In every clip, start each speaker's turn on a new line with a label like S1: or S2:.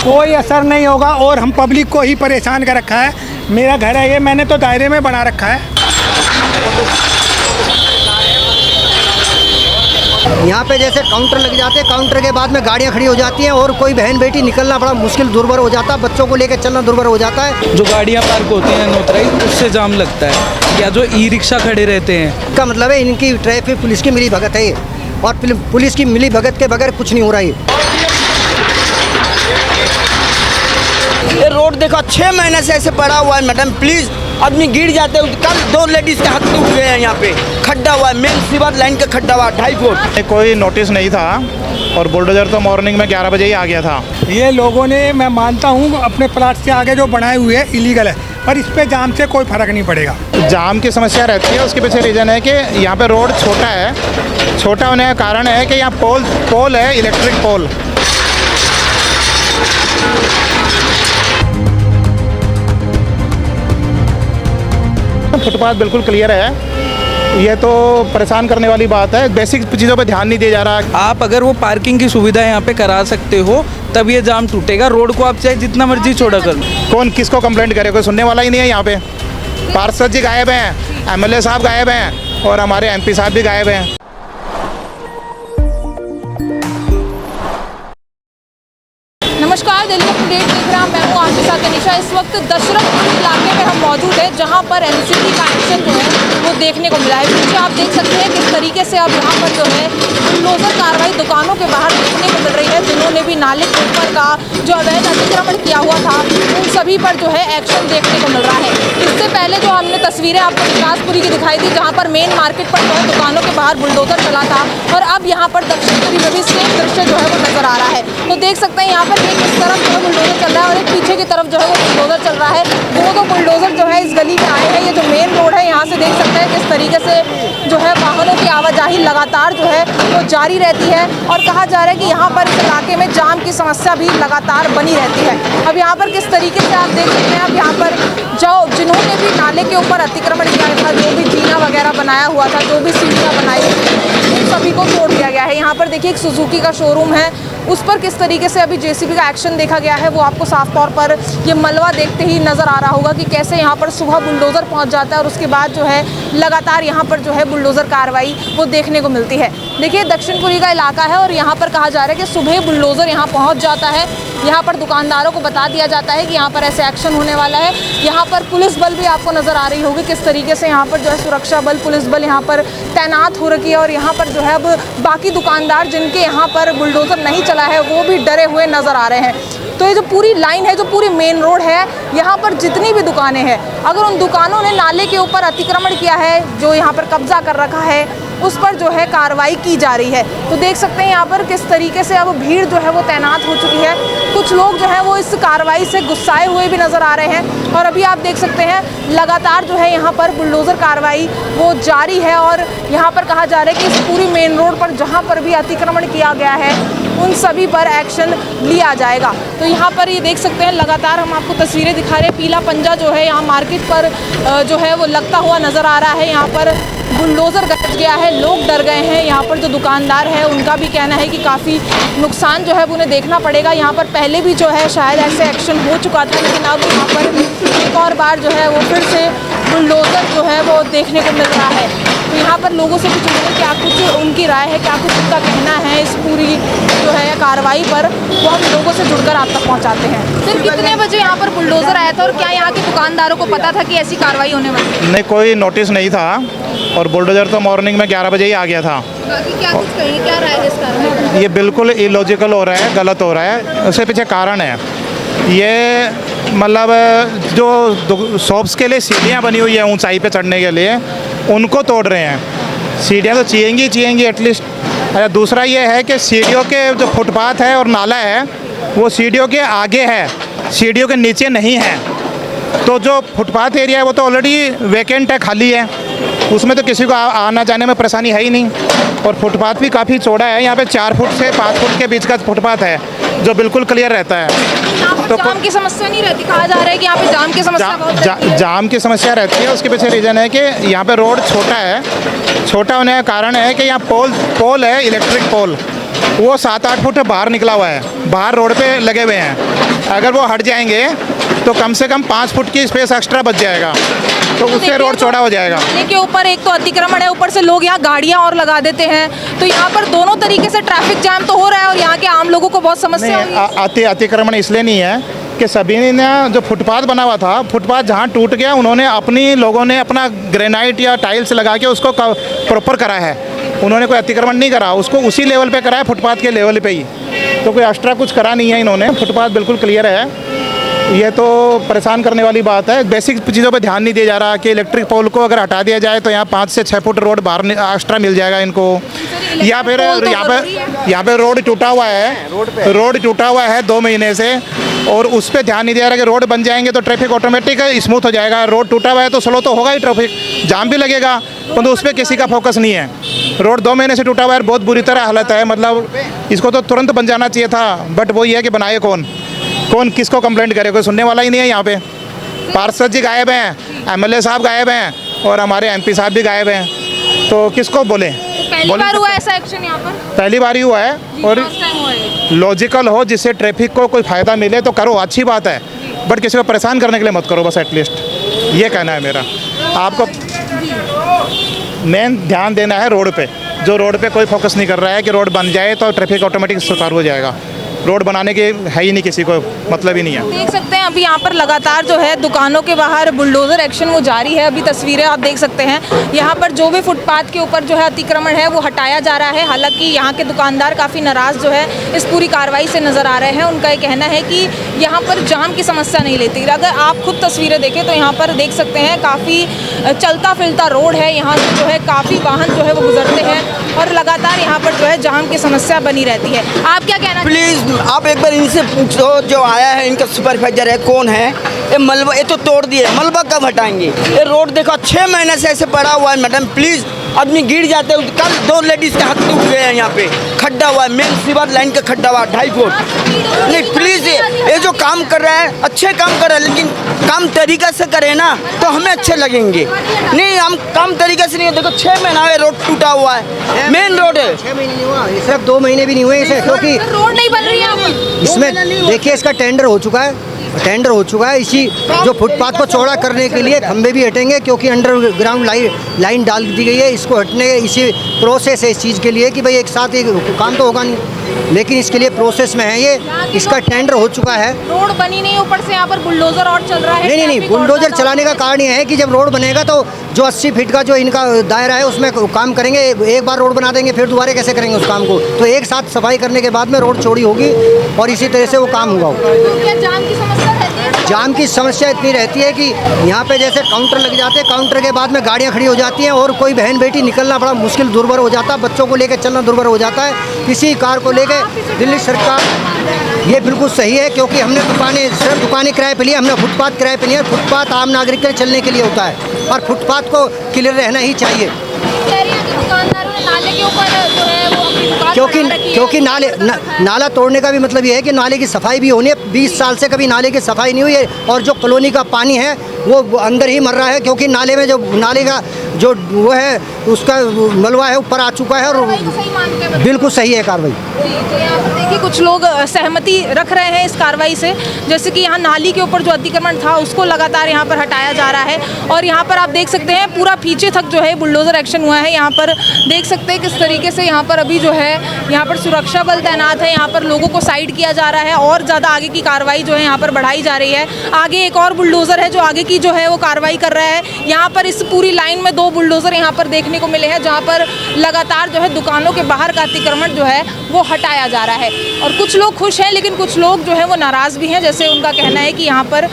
S1: कोई असर नहीं होगा और हम पब्लिक को ही परेशान कर रखा है। मेरा घर है ये, मैंने तो दायरे में बना रखा है।
S2: यहाँ पे जैसे काउंटर लग जाते हैं, काउंटर के बाद में गाड़ियाँ खड़ी हो जाती हैं और कोई बहन बेटी निकलना बड़ा मुश्किल दुर्भर हो जाता है, बच्चों को लेकर चलना दुर्भर हो जाता है।
S3: जो गाड़ियाँ पार्क होती हैं अनऑथराइज्ड, उससे जाम लगता है, या जो ई रिक्शा खड़े रहते हैं।
S2: इसका मतलब है इनकी ट्रैफिक पुलिस की मिली भगत है ये, और पुलिस की मिली भगत के बगैर कुछ नहीं हो रहा है।
S4: ये रोड देखो 6 महीने से ऐसे पड़ा हुआ है मैडम, प्लीज आदमी गिर जाते हैं। कल 2 लेडीज के हाथ टूट गए हैं, यहाँ पे खड्डा हुआ है, मेन सीवर लाइन का खड्डा हुआ 2.5 फुट।
S5: कोई नोटिस नहीं था और बुलडोजर तो मॉर्निंग में 11 बजे ही आ गया था।
S1: ये लोगों ने, मैं मानता हूँ, अपने प्लाट से आगे जो बनाए हुए हैं इलीगल है, पर इस पे जाम से कोई फर्क नहीं पड़ेगा।
S5: जाम की समस्या रहती है, उसके पीछे रीज़न है कि यहाँ पे रोड छोटा है। छोटा होने का कारण है कि यहाँ पोल है, इलेक्ट्रिक पोल। फुटपाथ बिल्कुल क्लियर है, ये तो परेशान करने वाली बात है। बेसिक चीज़ों पे ध्यान नहीं दिया जा रहा।
S3: आप अगर वो पार्किंग की सुविधा यहाँ पे करा सकते हो तब ये जाम टूटेगा। रोड को आप चाहे जितना मर्जी छोड़ा कर लो।
S5: कौन किसको कंप्लेंट करे, कोई सुनने वाला ही नहीं है यहाँ पे। पार्षद जी गायब हैं, MLA साहब गायब हैं और हमारे MP साहब भी गायब हैं।
S6: नमस्कार, दिल्ली अपडेट देख रहे हैं, मैं हूँ आपके साथ अनिशा। इस वक्त दशरथपुर इलाके में हम मौजूद हैं, जहाँ पर NCT का एक्शन जो है वो देखने को मिला है। पीछे आप देख सकते हैं किस तरीके से अब यहाँ पर जो है बुलडोजर कार्रवाई दुकानों के बाहर देखने को मिल रही है। जिन्होंने भी नाले के ऊपर का जो अवैध अतिक्रमण किया हुआ था, उन सभी पर जो है एक्शन देखने को मिल रहा है। इससे पहले जो हमने तस्वीरें आपको विकासपुरी की दिखाई थी, जहाँ पर मेन मार्केट पर जो है दुकानों के बाहर बुलडोजर चला था, और अब यहाँ पर दक्षिणपुरी में भी सेम दृश्य जो है वो नजर आ रहा है। तो देख सकते हैं यहाँ पर इस तरफ जो है बुलडोजर चल रहा है और एक पीछे की तरफ जो है वो बुलडोजर चल रहा है। दो बुलडोजर जो है इस गली में आए हैं। ये जो मेन रोड है, यहाँ से देख सकते हैं किस तरीके से जो है वाहनों की आवाजाही लगातार जो है वो जारी रहती है, और कहा जा रहा है कि यहाँ पर इस इलाके में जाम की समस्या भी लगातार बनी रहती है। अब यहाँ पर किस तरीके से आप देख सकते हैं, अब यहाँ पर जो जिन्होंने भी नाले के ऊपर अतिक्रमण किया था, जो भी जीना वगैरह बनाया हुआ था, जो भी सीढ़ियाँ बनाई थी, उन सभी को तोड़ दिया गया है। यहाँ पर देखिए एक सुजुकी का शोरूम है, उस पर किस तरीके से अभी JCB का एक्शन देखा गया है, वो आपको साफ तौर पर ये मलबा देखते ही नज़र आ रहा होगा कि कैसे यहाँ पर सुबह बुलडोज़र पहुँच जाता है और उसके बाद जो है लगातार यहाँ पर जो है बुलडोज़र कार्रवाई वो देखने को मिलती है। देखिए दक्षिणपुरी का इलाका है और यहाँ पर कहा जा रहा है कि सुबह बुलडोज़र यहाँ पहुँच जाता है। यहाँ पर दुकानदारों को बता दिया जाता है कि यहाँ पर ऐसे एक्शन होने वाला है। यहाँ पर पुलिस बल भी आपको नज़र आ रही होगी किस तरीके से यहाँ पर जो है सुरक्षा बल, पुलिस बल यहाँ पर तैनात हो रखी है, और यहाँ पर जो है अब बाकी दुकानदार जिनके यहाँ पर बुलडोज़र नहीं चला है वो भी डरे हुए नज़र आ रहे हैं। तो ये जो पूरी लाइन है, जो पूरी मेन रोड है, यहाँ पर जितनी भी दुकानें हैं, अगर उन दुकानों ने नाले के ऊपर अतिक्रमण किया है, जो यहाँ पर कब्जा कर रखा है, उस पर जो है कार्रवाई की जा रही है। तो देख सकते हैं यहाँ पर किस तरीके से अब भीड़ जो है वो तैनात हो चुकी है। कुछ लोग जो है वो इस कार्रवाई से गुस्साए हुए भी नज़र आ रहे हैं, और अभी आप देख सकते हैं लगातार जो है यहाँ पर बुलडोज़र कार्रवाई वो जारी है। और यहाँ पर कहा जा रहा है कि इस पूरी मेन रोड पर जहाँ पर भी अतिक्रमण किया गया है, उन सभी पर एक्शन लिया जाएगा। तो यहाँ पर ये देख सकते हैं लगातार हम आपको तस्वीरें दिखा रहे हैं। पीला पंजा जो है यहाँ मार्केट पर जो है वो लगता हुआ नज़र आ रहा है। यहाँ पर बुलडोज़र गरज गया है, लोग डर गए हैं। यहाँ पर जो दुकानदार है उनका भी कहना है कि काफ़ी नुकसान जो है वो उन्हें देखना पड़ेगा। यहाँ पर पहले भी जो है शायद ऐसे एक्शन हो चुका था, लेकिन अब यहाँ पर एक और बार जो है वो फिर से बुलडोज़र जो है वो देखने को मिल रहा है। तो यहाँ पर लोगों से कुछ क्या कुछ उनकी राय है, क्या कुछ उनका कहना है इस पूरी जो है कार्रवाई पर, वो हम लोगों से जुड़कर आप तक पहुँचाते हैं। फिर कितने बजे यहाँ पर बुलडोज़र आया था और क्या यहाँ के दुकानदारों को पता था कि ऐसी कार्रवाई होने वाली है?
S5: नहीं, कोई नोटिस नहीं था और बुलडोजर तो मॉर्निंग में 11 बजे ही आ गया था।
S6: बाकी क्या कुछ कहिए, क्या राय है इस कार्रवाई?
S5: ये बिल्कुल इलॉजिकल हो रहा है, गलत हो रहा है। उसके पीछे कारण है, ये मतलब जो शॉप्स के लिए सीढ़ियाँ बनी हुई है ऊंचाई पे चढ़ने के लिए, उनको तोड़ रहे हैं। सीढ़ियाँ तो चाहिएंगी एटलीस्ट। अच्छा, दूसरा ये है कि सीढ़ियों के जो फुटपाथ है और नाला है वो सीढ़ियों के आगे है, सीढ़ियों के नीचे नहीं है। तो जो फुटपाथ एरिया है वो तो ऑलरेडी वैकेंट है, खाली है, उसमें तो किसी को आना जाने में परेशानी है ही नहीं। और फुटपाथ भी काफ़ी चौड़ा है, यहाँ पे 4 फुट से 5 फुट के बीच का फुटपाथ है जो बिल्कुल क्लियर रहता है।
S6: तो जाम की समस्या नहीं रहती? कहा जा रहा है कि यहाँ पे जाम की समस्या बहुत रहती है।
S5: जाम की समस्या रहती है, उसके पीछे रीज़न है कि यहाँ पे रोड छोटा है। छोटा होने का कारण है कि यहाँ पोल है, इलेक्ट्रिक पोल, वो 7-8 फुट बाहर निकला हुआ है, बाहर रोड पे लगे हुए हैं। अगर वो हट जाएंगे तो कम से कम 5 फुट की स्पेस एक्स्ट्रा बच जाएगा, तो उससे रोड चौड़ा हो जाएगा।
S6: नाले के ऊपर एक तो अतिक्रमण है, ऊपर से लोग यहाँ गाड़ियाँ और लगा देते हैं, तो यहाँ पर दोनों तरीके से ट्रैफिक जाम तो हो रहा है और यहाँ के आम लोगों को बहुत समस्या हो रही है।
S5: अतिक्रमण इसलिए नहीं है कि सभी ने जो फुटपाथ बना हुआ था, फुटपाथ जहाँ टूट गया उन्होंने लोगों ने अपना ग्रेनाइट या टाइल्स लगा के उसको प्रॉपर करा है। उन्होंने कोई अतिक्रमण नहीं करा, उसको उसी लेवल पे करा है, फुटपाथ के लेवल पे ही। तो कोई एक्स्ट्रा कुछ करा नहीं है इन्होंने, फुटपाथ बिल्कुल क्लियर है। ये तो परेशान करने वाली बात है। बेसिक चीज़ों पे ध्यान नहीं दिया जा रहा कि इलेक्ट्रिक पोल को अगर हटा दिया जाए तो यहाँ 5 से 6 फुट रोड बाहर एक्स्ट्रा मिल जाएगा इनको। या फिर यहाँ पे रोड टूटा हुआ है, रोड टूटा हुआ है 2 महीने से, और उस पर ध्यान नहीं दिया रहा कि रोड बन जाएंगे तो ट्रैफिक ऑटोमेटिक स्मूथ हो जाएगा। रोड टूटा हुआ है तो स्लो तो होगा ही, ट्रैफिक जाम भी लगेगा, तो उस पर किसी का फोकस नहीं है। रोड 2 महीने से टूटा हुआ है, बहुत बुरी तरह हालत है, मतलब इसको तो तुरंत बन जाना चाहिए था। बट वो ये है कि बनाए कौन किसको कंप्लेंट करे, कोई सुनने वाला ही नहीं है यहाँ पे। पार्षद जी गायब हैं, MLA साहब गायब हैं और हमारे MP साहब भी गायब हैं, तो किसको बोले?
S6: पहली बार हुआ ऐसा एक्शन यहाँ पर?
S5: पहली बार ही हुआ है, और लॉजिकल हो, जिससे ट्रैफिक को कोई फ़ायदा मिले तो करो, अच्छी बात है, बट किसी को परेशान करने के लिए मत करो बस, एटलीस्ट ये कहना है मेरा। आपको मेन ध्यान देना है रोड पे, जो रोड पे कोई फोकस नहीं कर रहा है कि रोड बन जाए तो ट्रैफिक ऑटोमेटिक सुचारू हो जाएगा। रोड बनाने के है ही नहीं, किसी को मतलब ही नहीं है।
S6: देख सकते हैं अभी यहाँ पर लगातार जो है दुकानों के बाहर बुलडोजर एक्शन वो जारी है। अभी तस्वीरें आप देख सकते हैं, यहाँ पर जो भी फुटपाथ के ऊपर जो है अतिक्रमण है वो हटाया जा रहा है। हालांकि यहाँ के दुकानदार काफ़ी नाराज़ जो है इस पूरी कार्रवाई से नज़र आ रहे हैं। उनका ये कहना है कि यहाँ पर जाम की समस्या नहीं लेती। अगर आप खुद तस्वीरें देखें तो यहाँ पर देख सकते हैं काफ़ी चलता फिरता रोड है, यहाँ से जो है काफ़ी वाहन जो है वो गुजरते हैं और लगातार यहाँ पर जो है जाम की समस्या बनी रहती है। आप क्या कहना?
S4: प्लीज़ आप एक बार इनसे पूछो, जो आया है इनका सुपरवाइजर है, कौन है? ये मलबा, ये तो तोड़ दिए, मलबा कब हटाएंगे? ये रोड देखो 6 महीने से ऐसे पड़ा हुआ है मैडम, प्लीज़ आदमी गिर जाते हैं। कल 2 लेडीज़ के हाथ टूट गए हैं, यहाँ पे खड्डा हुआ है, मेन सीवर लाइन का खड्डा हुआ 2.5 फुट। नहीं प्लीज़, ये जो काम कर रहा है अच्छे काम कर रहा है, लेकिन काम तरीका से करे ना तो हमें अच्छे लगेंगे। नहीं, हम काम तरीके से नहीं, देखो 6 महीना है रोड टूटा हुआ है, मेन रोड है।
S2: 6 महीने नहीं हुआ, सिर्फ 2 महीने भी नहीं हुए इसे, क्योंकि
S6: रोड नहीं बन रही है
S2: इसमें देखिए इसका टेंडर हो चुका है, इसी जो फुटपाथ को चौड़ा करने के लिए खंभे भी हटेंगे, क्योंकि अंडरग्राउंड लाइन डाल दी गई है। इसको हटने इसी प्रोसेस है इस चीज़ के लिए कि भाई एक साथ एक काम तो होगा नहीं, लेकिन इसके लिए प्रोसेस में है ये, इसका टेंडर हो चुका है।
S6: रोड बनी नहीं, ऊपर से यहाँ पर बुलडोजर और चल रहा है।
S2: नहीं, बुलडोजर चलाने का कारण ये है कि जब रोड बनेगा तो जो 80 फीट का जो इनका दायरा है उसमें काम करेंगे। एक बार रोड बना देंगे फिर दोबारा कैसे करेंगे उस काम को? तो एक साथ सफाई करने के बाद में रोड चौड़ी होगी और इसी तरह से वो काम होगा।
S6: क्या जाम की समस्या रहती है?
S2: जाम की समस्या इतनी रहती है कि यहाँ पे जैसे काउंटर लग जाते हैं, काउंटर के बाद में गाड़ियाँ खड़ी हो जाती हैं और कोई बहन बेटी निकलना बड़ा मुश्किल दुर्भर हो जाता है, बच्चों को लेकर चलना दुर्भर हो जाता है। किसी कार को लेकर दिल्ली सरकार ये बिल्कुल सही है, क्योंकि हमने सिर्फ दुकानें किराए पे लिया, हमने फुटपाथ किराए पे लिया। फुटपाथ आम नागरिक के चलने के लिए होता है और फुटपाथ को क्लियर रहना ही चाहिए।
S6: नाले के ऊपर जो है वो अपनी दुकान
S2: क्योंकि नाला तोड़ने का भी मतलब ये है कि नाले की सफाई भी होनी है। 20 साल से कभी नाले की सफाई नहीं हुई है और जो कॉलोनी का पानी है वो अंदर ही मर रहा है, क्योंकि नाले में जो नाले का जो वो है उसका मलबा है ऊपर आ चुका है। और बिल्कुल सही है कार्रवाई।
S6: तो यहाँ पर देखिए कुछ लोग सहमति रख रहे हैं इस कार्रवाई से, जैसे कि यहाँ नाली के ऊपर जो अतिक्रमण था उसको लगातार यहाँ पर हटाया जा रहा है। और यहाँ पर आप देख सकते हैं पूरा पीछे तक जो है बुलडोजर एक्शन हुआ है। यहाँ पर देख सकते हैं किस तरीके से यहाँ पर अभी जो है यहाँ पर सुरक्षा बल तैनात है, यहाँ पर लोगों को साइड किया जा रहा है और ज़्यादा आगे की कार्रवाई जो है यहाँ पर बढ़ाई जा रही है। आगे एक और बुलडोजर है जो आगे की जो है वो कार्रवाई कर रहा है। यहाँ पर इस पूरी लाइन में 2 बुलडोजर यहाँ पर देखने को मिले हैं, जहाँ पर लगातार जो है दुकानों के बाहर का अतिक्रमण जो है वो हटाया जा रहा है। और कुछ लोग खुश हैं लेकिन कुछ लोग जो है वो नाराज़ भी हैं। जैसे उनका कहना है कि यहाँ पर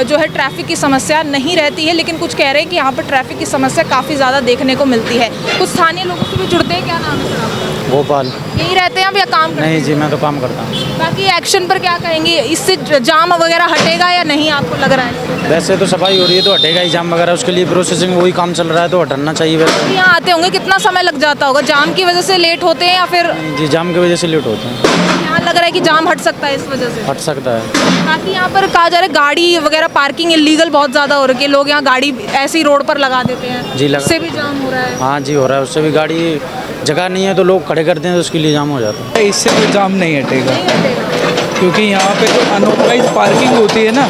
S6: जो है ट्रैफिक की समस्या नहीं रहती है, लेकिन कुछ कह रहे हैं कि यहाँ पर ट्रैफिक की समस्या काफ़ी ज़्यादा देखने को मिलती है। कुछ स्थानीय लोगों से भी जुड़ते हैं। क्या नाम है सर आपका?
S7: भोपाल।
S6: यहीं रहते हैं आप या काम करते हैं?
S7: नहीं जी, मैं तो काम करता हूँ।
S6: बाकी एक्शन पर क्या कहेंगे, इससे जाम वगैरह हटेगा या नहीं आपको लग रहा है?
S7: वैसे तो सफाई हो रही है तो हटेगा ही जाम वगैरह, उसके लिए प्रोसेसिंग वही काम चल रहा है तो हटना चाहिए। वैसे
S6: यहाँ आते होंगे, कितना समय लग जाता होगा? जाम की वजह से लेट होते हैं या फिर?
S7: जी, जाम की वजह से लेट होते हैं।
S6: यहाँ लग रहा है कि जाम हट सकता है इस वजह से?
S7: हट सकता है।
S6: बाकी यहाँ पर कहा जा रहा है गाड़ी वगैरह पार्किंग इलीगल बहुत ज़्यादा हो रही है, लोग यहाँ गाड़ी ऐसी रोड पर लगा देते हैं।
S7: जी, लगा।
S6: उससे भी जाम हो रहा है?
S7: हाँ जी, हो रहा है। उससे भी गाड़ी जगह नहीं है तो लोग खड़े करते हैं तो उसके लिए जाम हो जाता है।
S3: इससे कोई जाम नहीं हटेगा। क्योंकि यहाँ पे जो अनऑथराइज पार्किंग होती है ना,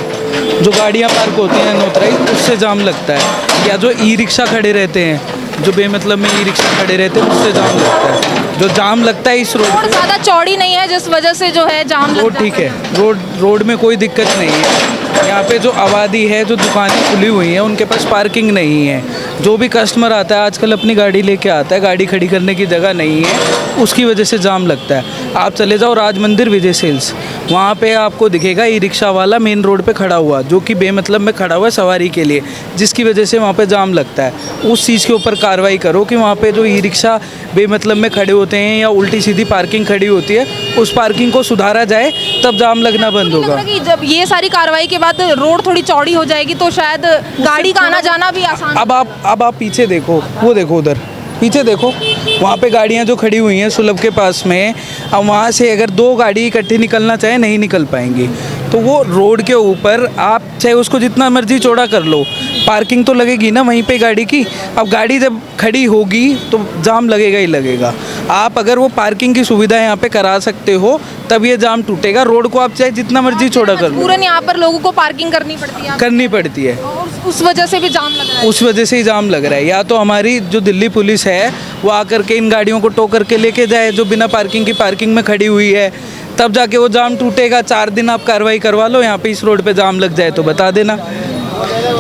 S3: जो गाड़ियाँ पार्क होती हैं अनऑथराइज, उससे जाम लगता है। या जो ई रिक्शा खड़े रहते हैं, जो बेमतलब में ई रिक्शा खड़े रहते हैं, उससे जाम लगता है। जो जाम लगता है इस
S6: रोड ज़्यादा चौड़ी नहीं है जिस वजह से जो है जाम
S3: रोड
S6: लगता
S3: ठीक है, रोड में कोई दिक्कत नहीं है। यहाँ पे जो आबादी है, जो दुकानें खुली हुई हैं, उनके पास पार्किंग नहीं है। जो भी कस्टमर आता है आजकल अपनी गाड़ी लेके आता है, गाड़ी खड़ी करने की जगह नहीं है, उसकी वजह से जाम लगता है। आप चले जाओ राज मंदिर विजय सेल्स, वहाँ पे आपको दिखेगा ई रिक्शा वाला मेन रोड पे खड़ा हुआ, जो कि बेमतलब में खड़ा हुआ है सवारी के लिए, जिसकी वजह से वहाँ पे जाम लगता है। उस चीज़ के ऊपर कार्रवाई करो कि वहाँ पे जो ई रिक्शा बेमतलब में खड़े होते हैं या उल्टी सीधी पार्किंग खड़ी होती है, उस पार्किंग को सुधारा जाए, तब जाम लगना बंद होगा।
S6: कि जब ये सारी कार्रवाई के बाद रोड थोड़ी चौड़ी हो जाएगी तो शायद गाड़ी का आना जाना भी आसान।
S3: अब आप पीछे देखो, वो देखो उधर पीछे देखो, वहाँ पे गाड़ियाँ जो खड़ी हुई हैं सुलभ के पास में, अब वहाँ से अगर 2 गाड़ी इकट्ठी निकलना चाहे नहीं निकल पाएंगी। तो वो रोड के ऊपर आप चाहे उसको जितना मर्जी चौड़ा कर लो, पार्किंग तो लगेगी ना वहीं पे गाड़ी की। अब गाड़ी जब खड़ी होगी तो जाम लगेगा ही लगेगा। आप अगर वो पार्किंग की सुविधा यहाँ पे करा सकते हो तब ये जाम टूटेगा। रोड को आप चाहे जितना मर्जी चौड़ा कर लो,
S6: पूरे यहाँ पर लोगों को पार्किंग करनी पड़ती है
S3: और
S6: उस वजह से भी जाम लग रहा है।
S3: उस वजह से ही जाम लग रहा है। या तो हमारी जो दिल्ली पुलिस है वो आकर के इन गाड़ियों को टो करके लेके जाए जो बिना पार्किंग की पार्किंग में खड़ी हुई है, तब जाके वो जाम टूटेगा। 4 दिन आप कार्रवाई करवा लो, यहाँ पे इस रोड पे जाम लग जाए तो बता देना।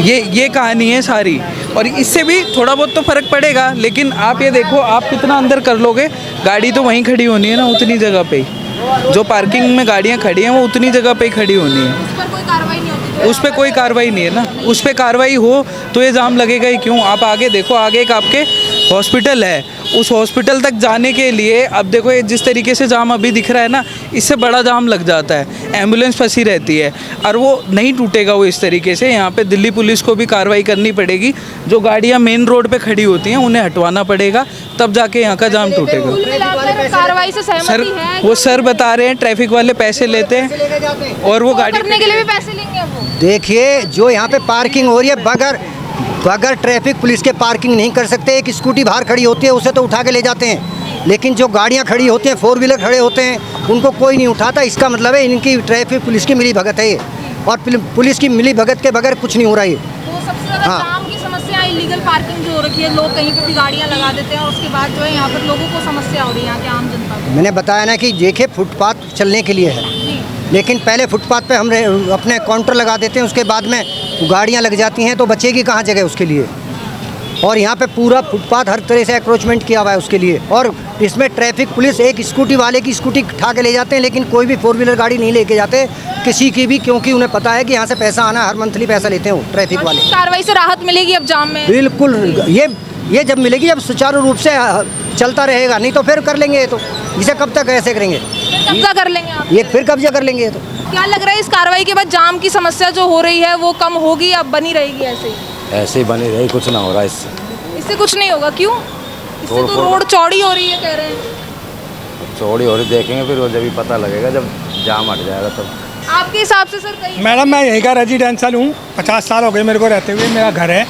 S3: ये कहानी है सारी, और इससे भी थोड़ा बहुत तो फ़र्क पड़ेगा। लेकिन आप ये देखो, आप कितना अंदर कर लोगे, गाड़ी तो वहीं खड़ी होनी है ना, उतनी जगह पे ही। जो पार्किंग में गाड़ियाँ खड़ी हैं वो उतनी जगह पे ही खड़ी होनी है।
S6: उस पर कोई कार्रवाई नहीं होती।
S3: उस पर कोई कार्रवाई नहीं है ना, उस पर कार्रवाई हो तो ये जाम लगेगा ही क्यों। आप आगे देखो, आगे एक आपके हॉस्पिटल है, उस हॉस्पिटल तक जाने के लिए अब देखो ये जिस तरीके से जाम अभी दिख रहा है ना, इससे बड़ा जाम लग जाता है, एम्बुलेंस फंसी रहती है, और वो नहीं टूटेगा वो इस तरीके से। यहाँ पे दिल्ली पुलिस को भी कार्रवाई करनी पड़ेगी। जो गाड़ियाँ मेन रोड पे खड़ी होती हैं उन्हें हटवाना पड़ेगा, तब जाके यहाँ का जाम टूटेगा।
S6: कार्रवाई से
S3: सर,
S6: सहमति है?
S3: वो सर बता रहे हैं ट्रैफिक वाले पैसे लेते हैं और वो गाड़ी
S6: करने के लिए भी पैसे लेंगे वो।
S2: देखिए, जो यहाँ पे पार्किंग हो रही है, बगैर ट्रैफिक पुलिस के पार्किंग नहीं कर सकते। एक स्कूटी बाहर खड़ी होती है, उसे तो उठा के ले जाते हैं, लेकिन जो गाड़ियाँ खड़ी होती हैं, 4 व्हीलर खड़े होते हैं, उनको कोई नहीं उठाता। इसका मतलब है इनकी ट्रैफिक पुलिस की मिली भगत है ये, और पुलिस की मिली भगत के बगैर कुछ नहीं हो रहा है।
S6: तो सबसे ज़्यादा जाम की समस्या इलीगल पार्किंग जो हो रखी है, लोग कहीं पे भी गाड़ियाँ लगा देते हैं और उसके बाद जो है यहाँ पर लोगों को समस्या हो रही है, यहाँ के आम जनता को।
S2: मैंने बताया ना कि देखिए, फुटपाथ चलने के लिए है, लेकिन पहले फुटपाथ पे हम अपने काउंटर लगा देते हैं, उसके बाद में गाड़ियाँ लग जाती हैं, तो बचेगी कहाँ जगह उसके लिए। और यहाँ पे पूरा फुटपाथ हर तरह से अक्रोचमेंट किया हुआ है उसके लिए। और इसमें ट्रैफिक पुलिस एक स्कूटी वाले की स्कूटी उठा के ले जाते हैं, लेकिन कोई भी 4 व्हीलर गाड़ी नहीं लेके जाते किसी की भी, क्योंकि उन्हें पता है कि यहाँ से पैसा आना, हर मंथली पैसा लेते हैं वो ट्रैफिक वाले।
S6: कार्रवाई से राहत मिलेगी अब जाम में?
S2: बिल्कुल, ये जब मिलेगी, जब सुचारू रूप से चलता रहेगा, नहीं तो फिर कर लेंगे। तो इसे कब तक ऐसे करेंगे?
S6: कब्जा कर लेंगे आप?
S2: ये फिर कब्जा कर लेंगे। तो
S6: क्या लग रहा है इस कार्रवाई के बाद जाम की समस्या जो हो रही है वो कम होगी या बनी रहेगी ऐसे ही?
S8: ऐसे ही बनी रही, कुछ ना हो रहा इससे।
S6: इससे कुछ नहीं होगा? क्यों? इससे तो रोड चौड़ी हो रही है कह रहे हैं।
S8: चौड़ी हो रही देखेंगे फिर, वो जब भी पता लगेगा, जब जाम हट जाएगा तब।
S6: आपके हिसाब से सर कहीं?
S1: मैडम, मैं यहीं का रेजिडेंशियल हूँ, 50 साल हो गए मेरे को रहते हुए, मेरा घर है।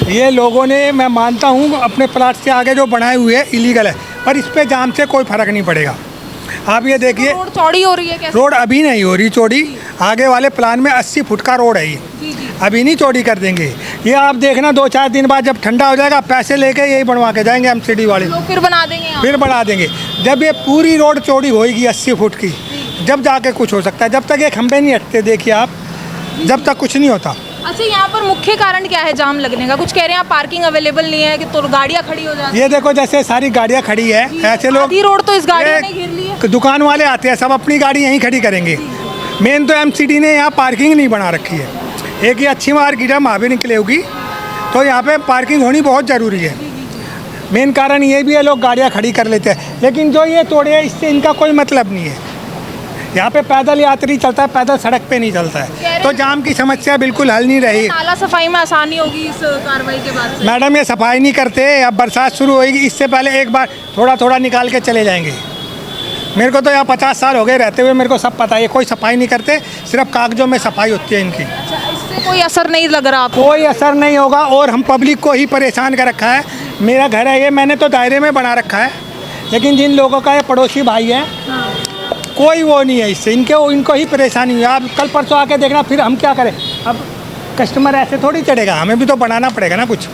S1: ये लोगों ने, मैं मानता हूँ, अपने प्लाट से आगे जो बनाए हुए है इलीगल है, पर इस पे जाम से कोई फ़र्क नहीं पड़ेगा। आप ये देखिए,
S6: रोड चौड़ी हो रही है कैसे?
S1: रोड अभी नहीं हो रही चौड़ी, आगे वाले प्लान में 80 फुट का रोड है ये, अभी नहीं चौड़ी कर देंगे। ये आप देखना 2-4 दिन बाद जब ठंडा हो जाएगा, पैसे लेके यही बनवा के जाएंगे MCD वाले,
S6: लोग फिर बना देंगे यहाँ।
S1: फिर बना देंगे। जब ये पूरी रोड चौड़ी होएगी 80 फुट की, जब जाके कुछ हो सकता है। जब तक ये खंभे नहीं हटते, देखिए आप, जब तक कुछ नहीं होता।
S6: अच्छा, यहाँ पर मुख्य कारण क्या है जाम लगने का? कुछ कह रहे हैं पार्किंग अवेलेबल नहीं है कि तो गाड़ियाँ खड़ी हो जाती है।
S1: ये देखो, जैसे सारी गाड़ियाँ खड़ी है, ऐसे लोग,
S6: आधी रोड तो इस गाड़ियों ने घेर ली है।
S1: दुकान वाले आते हैं, सब अपनी गाड़ी यहीं खड़ी करेंगे। मेन तो MCD ने यहाँ पार्किंग नहीं बना रखी है। एक ये अच्छी मार्केट है, महावीर निकले होगी, तो यहाँ पे पार्किंग होनी बहुत ज़रूरी है। मेन कारण ये भी है, लोग गाड़ियाँ खड़ी कर लेते हैं, लेकिन जो ये तोड़े हैं इससे इनका कोई मतलब नहीं है। यहाँ पे पैदल यात्री चलता है, पैदल सड़क पे नहीं चलता है, तो जाम की समस्या बिल्कुल हल नहीं रही।
S6: नाला सफाई में आसानी होगी इस कार्रवाई के बाद से?
S1: मैडम, ये सफाई नहीं करते, अब बरसात शुरू होगी, इससे पहले एक बार थोड़ा थोड़ा निकाल के चले जाएंगे। मेरे को तो यहाँ 50 साल हो गए रहते हुए, मेरे को सब पता है। कोई सफाई नहीं करते, सिर्फ कागजों में सफाई होती है इनकी।
S6: अच्छा, इससे कोई असर नहीं लग रहा आपको?
S1: कोई असर नहीं होगा, और हम पब्लिक को ही परेशान कर रखा है। मेरा घर है ये, मैंने तो दायरे में बना रखा है, लेकिन जिन लोगों का ये पड़ोसी भाई है, कोई वो नहीं है इससे, इनको ही परेशानी है। आप कल परसों आके देखना, फिर हम क्या करें? अब कस्टमर ऐसे थोड़ी चढ़ेगा, हमें भी तो बनाना पड़ेगा ना कुछ।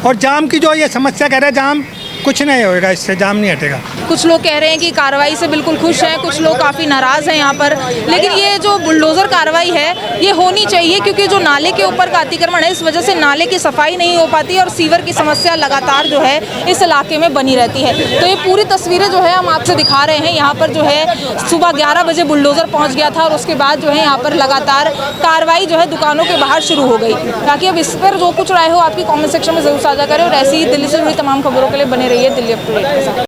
S1: और जाम की जो ये समस्या कह रहे हैं, जाम कुछ नहीं होएगा, इससे जाम नहीं हटेगा।
S6: कुछ लोग कह रहे हैं कि कार्रवाई से बिल्कुल खुश हैं, कुछ लोग काफ़ी नाराज़ हैं यहाँ पर। लेकिन ये जो बुलडोज़र कार्रवाई है ये होनी चाहिए, क्योंकि जो नाले के ऊपर का अतिक्रमण है, इस वजह से नाले की सफाई नहीं हो पाती और सीवर की समस्या लगातार जो है इस इलाके में बनी रहती है। तो ये पूरी तस्वीरें जो है हम आपसे दिखा रहे हैं। यहाँ पर जो है सुबह 11 बजे बुलडोज़र पहुँच गया था और उसके बाद जो है यहाँ पर लगातार कार्रवाई जो है दुकानों के बाहर शुरू हो गई। ताकि अब इस पर जो कुछ राय हो आपकी कॉमेंट सेक्शन में ज़रूर साझा करें और ऐसी ही दिल्ली से जुड़ी तमाम खबरों के लिए बने रहिए दिल्ली अप टू डेट के साथ।